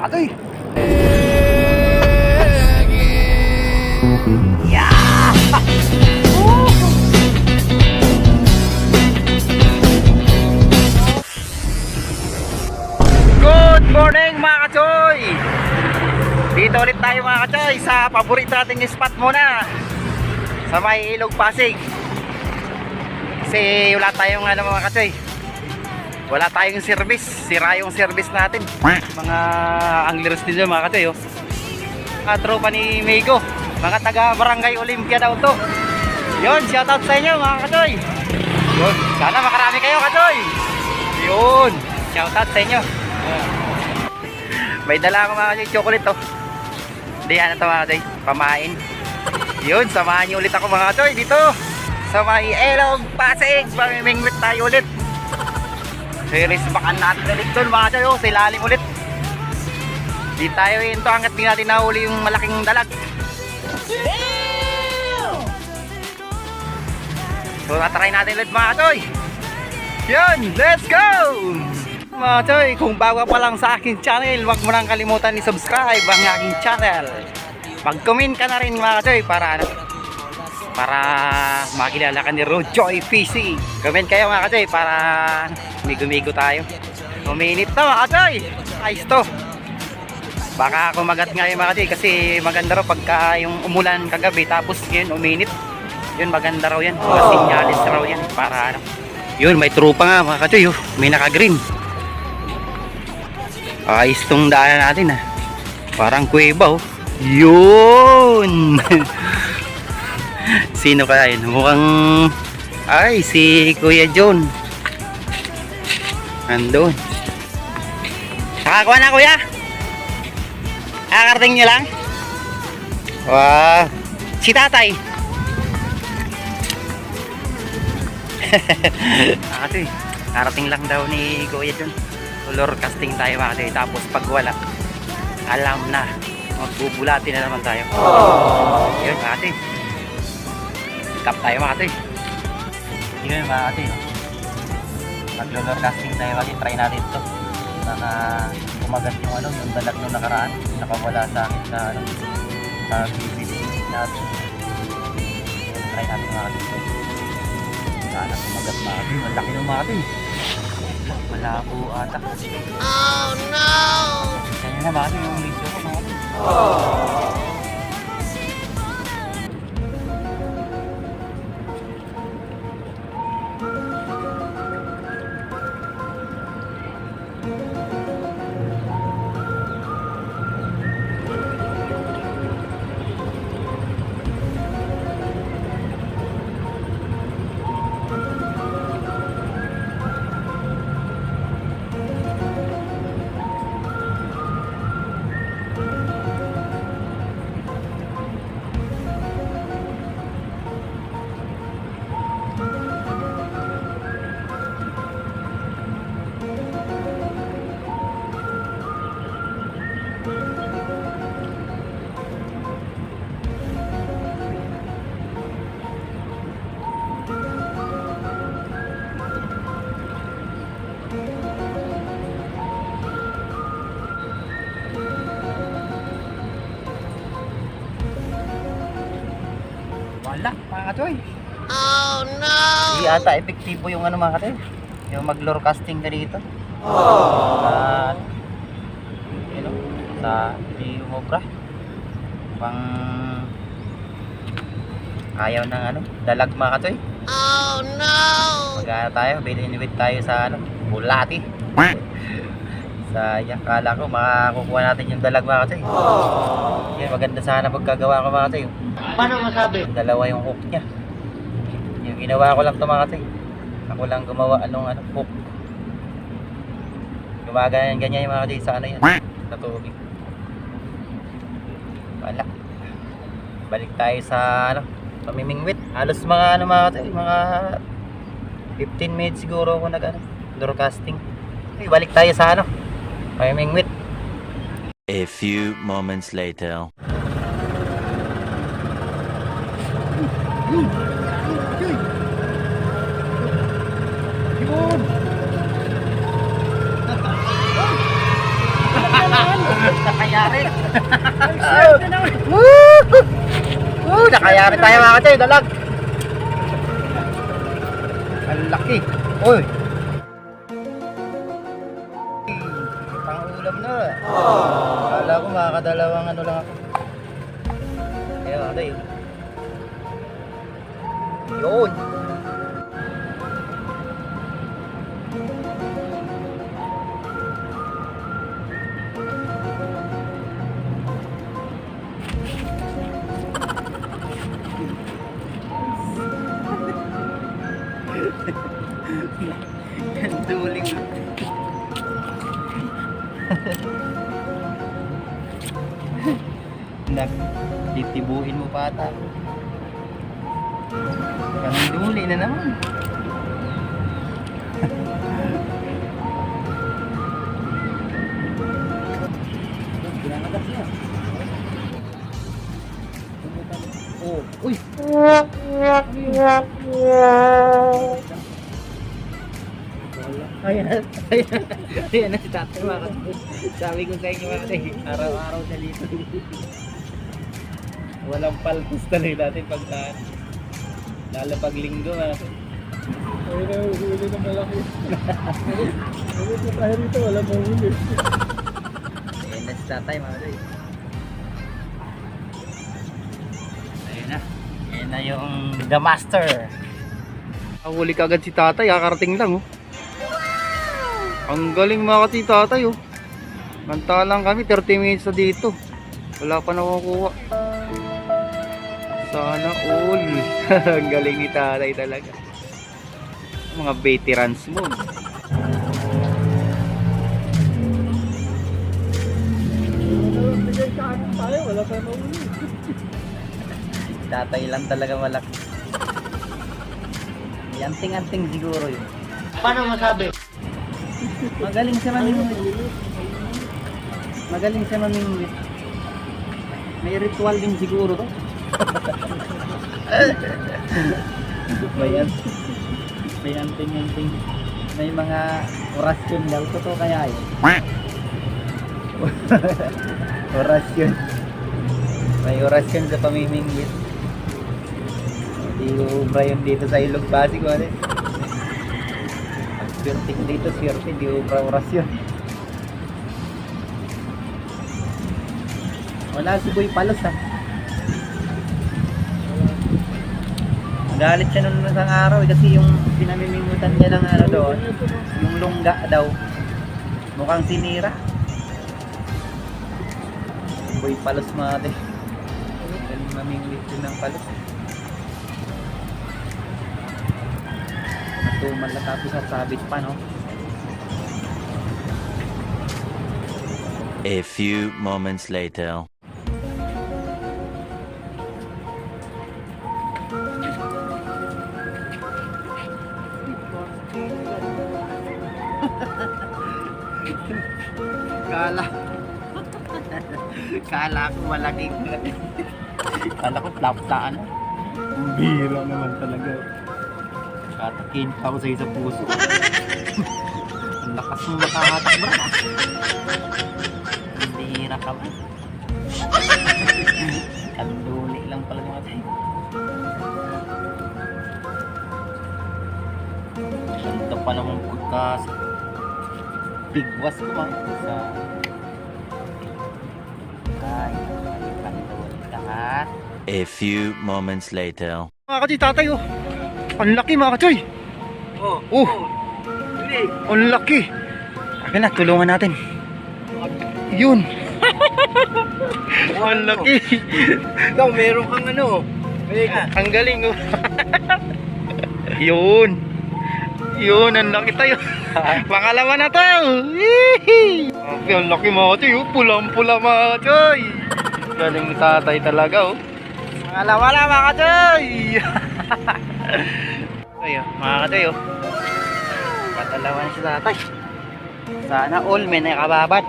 Atoy! Yeah! Good morning mga kachoy! Dito ulit tayo mga kachoy sa paborito nating spot muna sa may Ilog Pasig. Kasi wala tayong mga kachoy, wala tayong service, sira yung service natin. Mga anglers din mga kachoy, oh. Mga tropa ni Mego, mga taga Barangay Olympia daw to. Yun, shoutout sa inyo mga kachoy. Yun, sana makarami kayo kachoy. Yun, shoutout sa inyo. May dala ako mga kachoy, chocolate to. Hindi yan ito mga kachoy, pamain. Yun, samahan nyo ulit ako mga kachoy dito sa may Ilog Pasig. Mamimingwit tayo ulit. Series bakan natin ulit doon mga kachoy, oh, sa ilalim ulit. Di tayo hinto hanggat di natin nahuli yung malaking dalag. So natry natin ulit mga kachoy. Yun, let's go! Mga kachoy, kung bago pa lang sa aking channel, huwag mo nang kalimutan i-subscribe ang aking channel. Mag-comment ka na rin mga kachoy para makilala ka ni Rojoy PC. Comment kayo mga kachoy para migo-migo tayo. Uminit na mga kachoy. Ayos to. Baka kumagat nga yung mga kachoy kasi maganda raw pagka yung umulan kagabi tapos yun uminit. Yun maganda raw yan. Mga sinyalis raw yan para ano. Yun may trupa nga mga kachoy, oh. May naka-green. Ayos tong daanan natin ah. Parang kuweba oh. Yun. Sino kaya yun? Mukhang ay si Kuya John. Andun. Nakakuha na kuya? Nakakarating nyo lang? Wow. Si tatay. Kasi narating lang daw ni Kuya John. Color casting tayo mga kachoy. Tapos pag wala, alam na, magbubulati na naman tayo. Yun mga kachoy. Kap tayo mga kachoy. Yun mga kachoy. Mag-color casting tayo mga kachoy. Try natin ito. Baka kumagat yung yung dalag nung nakaraan. Nakawala sa akin sa sa video natin. Try natin mga kachoy. Sana kumagat mga kachoy. Malaki ng mga kachoy. Wala po ata. Oh no! Kanya na ba yung video ko mga kachoy? Wala mga kachoy. Oh no! Hindi ata epektibo yung mga kachoy, yung mag-lure casting ka dito. At sa hindi umobra pang ayaw ng dalag mga kachoy. Oh no! Mag-ano tayo, bilinwit tayo sa bulati. Sayang, kala ko makakukuha natin yung dalag mga kachoy. Yan, maganda sana pagkagawa ko mga kachoy. Paano masabi? Dalawa yung hook niya. Yung ginawa ko lang ito mga kachoy. Ako lang gumawa hook. Gumagana ganyan yung mga kachoy sa yan. Sa tubig. Wala. Balik tayo sa pamimingwit. Halos mga mga kachoy, mga 15 minutes siguro ako lure casting. Okay, balik tayo sa pamimingwit. A few moments later. Yun! Nakayari. Woo! Nakayari tayo mga katay, dalag. Ang laki. Uy. Pang-ulam na. Kala ko makakadalawang ano lang ako. Kaya katay. Yun. Duling. Nak, titibuhin mo pa ata. Parang duli na naman. Oh, uy. Ayan na si tatay mga kapatid. Sabi ko sa inyo mga kapatid, araw-araw na dito. Walang palpos talaga natin pagkaan. Lalo pag linggo mga kapatid. Ayun na, huli na malaki. Ayun na tayo rito, wala mahuli. Ayan na si tatay mga kapatid. Ayun na. Ayan na yung The Master. Huli ka agad si tatay, kakarating lang oh. Ang galing mga kasi tatay oh. Mantalang kami 30 minutes na dito. Wala pa nakukuha. Sana all. Ang galing ni tatay talaga. Mga veterans mo. Bigay kanin tayo, wala pa mahuli. Tatay lang talaga malaki. Anting-anting siguro yun. Paano masabi? Magaling siya mamingwit. Magaling siya mamingwit. May ritual din siguro to. May anting-anting. May mga orasyon daw. Totoo kaya yun? Orasyon. May orasyon sa pamimingwit. Di ubra yun dito sa Ilog Pasig ko ano. Swerte ko dito, swerte, di ubra orasyon. Wala si Boy Palos ha. Magalit siya nung isang araw kasi yung pinamimimutan niya ng ano doon, yung lungga daw. Mukhang sinira. Boy Palos mga ate. Galing mamingwit din ng palos. Matumal na tapos at sabit pa no. A few moments later. Kala ko malaking kala ko plaptaan. Bira naman talaga. Katakin pa ako sa isang puso. Ang lakas mo makahatak bro. Bira ka ba? Kanduli lang pala mga tayo. Ganda pa naman pagkas bigwas ko mga sa ay kanduli ka ha. A few moments later. Mga kati tatay oh. Ang laki mga katoy. Oh. Ang laki. Akin na, tulungan natin. Yun. Ang laki. Ikaw meron kang ano. Ang galing oh. Yun. Yun, ang laki tayo. Pangalawa na to. Okay, ang laki mga katoy oh. Pulang-pula mga katoy. Galing tatay talaga oh. Pangalawa na mga katoy. Ayo, mga katoy oh. Patalawa na si tatay. Sana all may nakababat.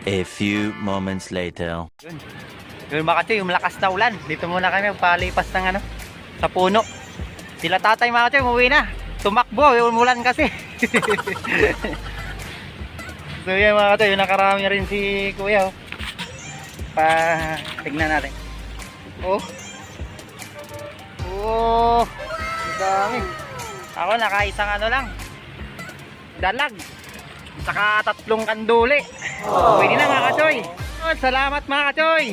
A few moments later. Yun mga katoy, yung malakas na ulan. Dito muna kami palipas ng ano, sa puno. Sila tatay mga katoy, umuwi na. Tumakbo, yung ulan kasi. So yan mga kachoy, nakarami rin si kuya oh. Tignan natin. Oh. Oh. Ang dami. Ako nakaisang ano lang. Dalag. Saka 3 kanduli. Pwede na mga kachoy. Salamat mga kachoy.